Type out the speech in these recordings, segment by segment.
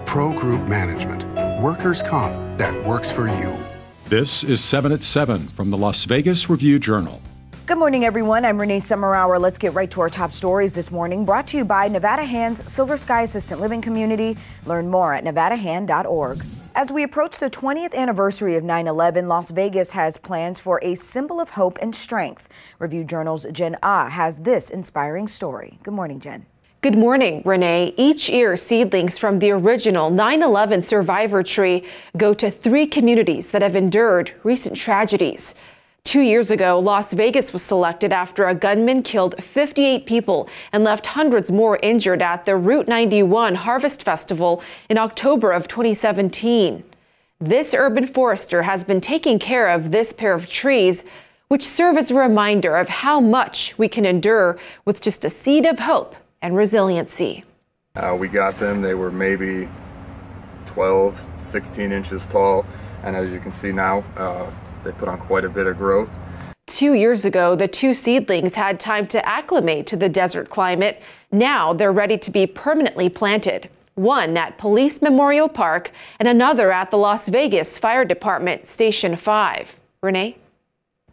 Pro Group Management. Workers' comp that works for you. This is 7 at 7 from the Las Vegas Review-Journal. Good morning, everyone. I'm Renee Summerhour. Let's get right to our top stories this morning, brought to you by Nevada Hand's Silver Sky Assistant Living Community. Learn more at nevadahand.org. As we approach the 20th anniversary of 9/11, Las Vegas has plans for a symbol of hope and strength. Review-Journal's Jen Ah has this inspiring story. Good morning, Jen. Good morning, Renee. Each year, seedlings from the original 9/11 survivor tree go to 3 communities that have endured recent tragedies. 2 years ago, Las Vegas was selected after a gunman killed 58 people and left hundreds more injured at the Route 91 Harvest Festival in October of 2017. This urban forester has been taking care of this pair of trees, which serve as a reminder of how much we can endure with just a seed of hope and resiliency. We got them. They were maybe 12, 16 inches tall, and as you can see now, they put on quite a bit of growth. 2 years ago, the 2 seedlings had time to acclimate to the desert climate. Now they're ready to be permanently planted. One at Police Memorial Park and another at the Las Vegas Fire Department Station 5. Renee?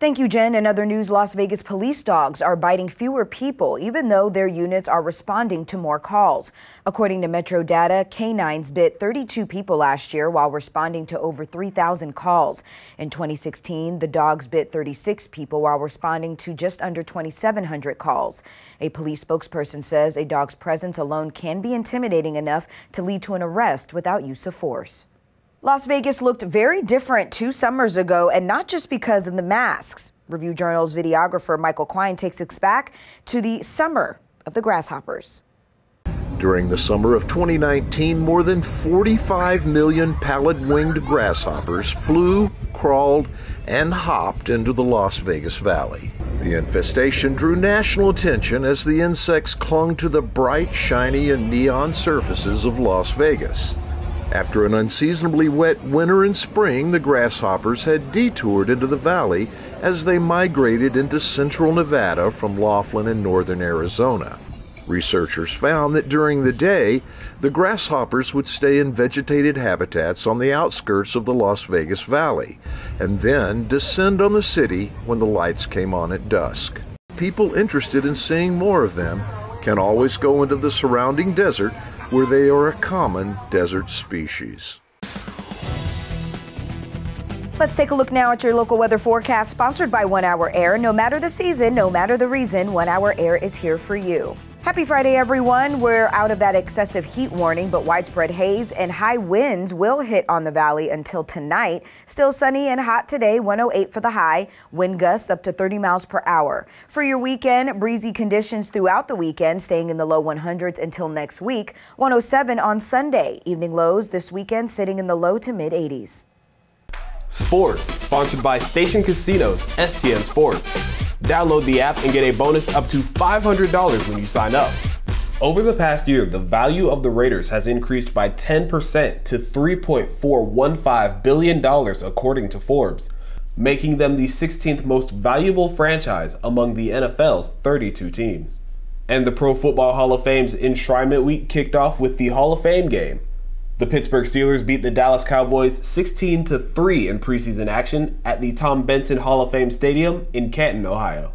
Thank you, Jen. In other news, Las Vegas police dogs are biting fewer people, even though their units are responding to more calls. According to Metro data, canines bit 32 people last year while responding to over 3,000 calls. In 2016, the dogs bit 36 people while responding to just under 2,700 calls. A police spokesperson says a dog's presence alone can be intimidating enough to lead to an arrest without use of force. Las Vegas looked very different 2 summers ago, and not just because of the masks. Review-Journal's videographer Michael Quine takes us back to the summer of the grasshoppers. During the summer of 2019, more than 45 million pallid-winged grasshoppers flew, crawled, and hopped into the Las Vegas Valley. The infestation drew national attention as the insects clung to the bright, shiny, and neon surfaces of Las Vegas. After an unseasonably wet winter and spring, the grasshoppers had detoured into the valley as they migrated into central Nevada from Laughlin and northern Arizona. Researchers found that during the day, the grasshoppers would stay in vegetated habitats on the outskirts of the Las Vegas Valley and then descend on the city when the lights came on at dusk. People interested in seeing more of them can always go into the surrounding desert, where they are a common desert species. Let's take a look now at your local weather forecast, sponsored by 1 Hour Air. No matter the season, no matter the reason, 1 Hour Air is here for you. Happy Friday, everyone. We're out of that excessive heat warning, but widespread haze and high winds will hit on the valley until tonight. Still sunny and hot today, 108 for the high. Wind gusts up to 30 miles per hour. For your weekend, breezy conditions throughout the weekend, staying in the low 100s until next week. 107 on Sunday. Evening lows this weekend sitting in the low to mid 80s. Sports, sponsored by Station Casinos, STN Sports. Download the app and get a bonus up to $500 when you sign up. Over the past year, the value of the Raiders has increased by 10% to $3.415 billion, according to Forbes, making them the 16th most valuable franchise among the NFL's 32 teams. And the Pro Football Hall of Fame's Enshrinement Week kicked off with the Hall of Fame game. The Pittsburgh Steelers beat the Dallas Cowboys 16-3 in preseason action at the Tom Benson Hall of Fame Stadium in Canton, Ohio.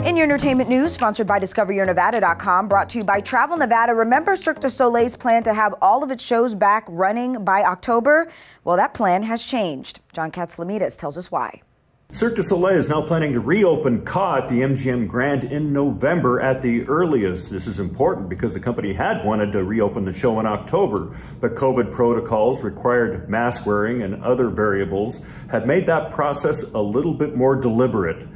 In your entertainment news, sponsored by DiscoverYourNevada.com, brought to you by Travel Nevada. Remember Cirque du Soleil's plan to have all of its shows back running by October? Well, that plan has changed. John Katz-Lamitas tells us why. Cirque du Soleil is now planning to reopen CA at the MGM Grand in November at the earliest. This is important because the company had wanted to reopen the show in October, but COVID protocols, required mask wearing, and other variables had made that process a little bit more deliberate.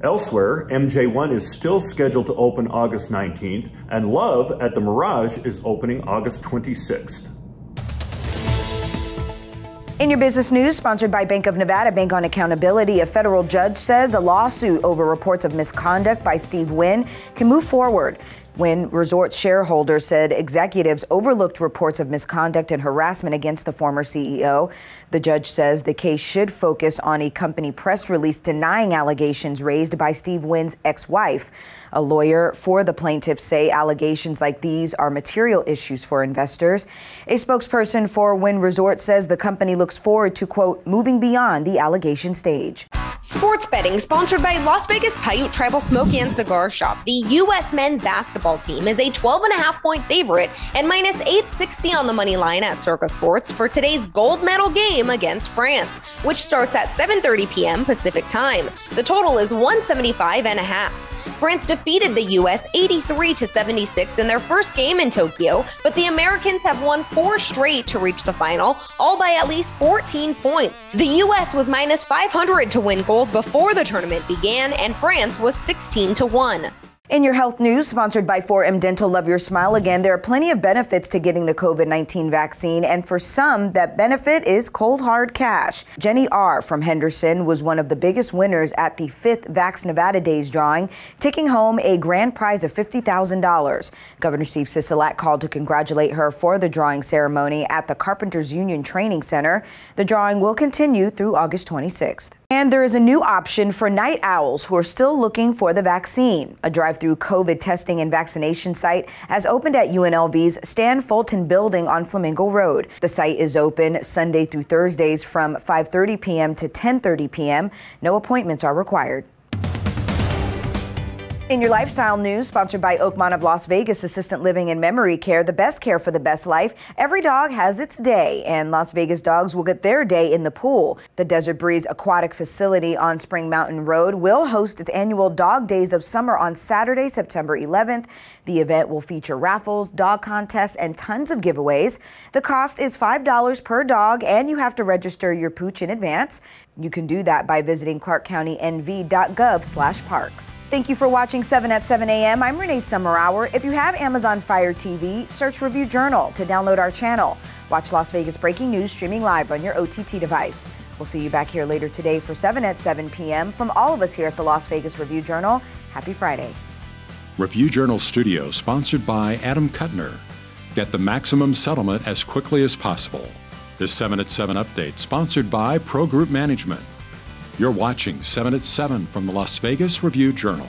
Elsewhere, MJ1 is still scheduled to open August 19th, and Love at the Mirage is opening August 26th. In your business news, sponsored by Bank of Nevada, Bank on Accountability, a federal judge says a lawsuit over reports of misconduct by Steve WYNN can move forward. Wynn Resorts shareholders said executives overlooked reports of misconduct and harassment against the former CEO. The judge says the case should focus on a company press release denying allegations raised by Steve Wynn's ex-wife. A lawyer for the plaintiffs say allegations like these are material issues for investors. A spokesperson for Wynn Resorts says the company looks forward to, quote, moving beyond the allegation stage. Sports betting sponsored by Las Vegas Paiute Tribal Smoke and Cigar Shop. The U.S. men's basketball team is a 12.5-point favorite and minus 860 on the money line at Circa Sports for today's gold medal game against France, which starts at 7:30 p.m. Pacific time. The total is 175.5. France defeated the U.S. 83-76 in their first game in Tokyo, but the Americans have won 4 straight to reach the final, all by at least 14 points. The U.S. was minus 500 to win gold before the tournament began, and France was 16-1. In your health news, sponsored by 4M Dental, love your smile again. There are plenty of benefits to getting the COVID-19 vaccine, and for some, that benefit is cold hard cash. Jenny R. from Henderson was one of the biggest winners at the 5th Vax Nevada Days drawing, taking home a grand prize of $50,000. Governor Steve Sisolak called to congratulate her for the drawing ceremony at the Carpenters Union Training Center. The drawing will continue through August 26th. And there is a new option for night owls who are still looking for the vaccine. A drive-through COVID testing and vaccination site has opened at UNLV's Stan Fulton building on Flamingo Road. The site is open Sunday through Thursdays from 5:30 p.m. to 10:30 p.m. No appointments are required. In your lifestyle news, sponsored by Oakmont of Las Vegas Assistant Living and Memory Care, the best care for the best life. Every dog has its day, and Las Vegas dogs will get their day in the pool. The Desert Breeze Aquatic facility on Spring Mountain Road will host its annual Dog Days of Summer on Saturday, September 11th. The event will feature raffles, dog contests, and tons of giveaways. The cost is $5 per dog, and you have to register your pooch in advance. You can do that by visiting clarkcountynv.gov/parks. Thank you for watching 7 at 7 a.m. I'm Renee Summerhour. If you have Amazon Fire TV, search Review Journal to download our channel. Watch Las Vegas Breaking News streaming live on your OTT device. We'll see you back here later today for 7 at 7 p.m. From all of us here at the Las Vegas Review Journal, happy Friday. Review Journal Studio, sponsored by Adam Kuttner. Get the maximum settlement as quickly as possible. This 7 at 7 update, sponsored by Pro Group Management. You're watching 7 at 7 from the Las Vegas Review Journal.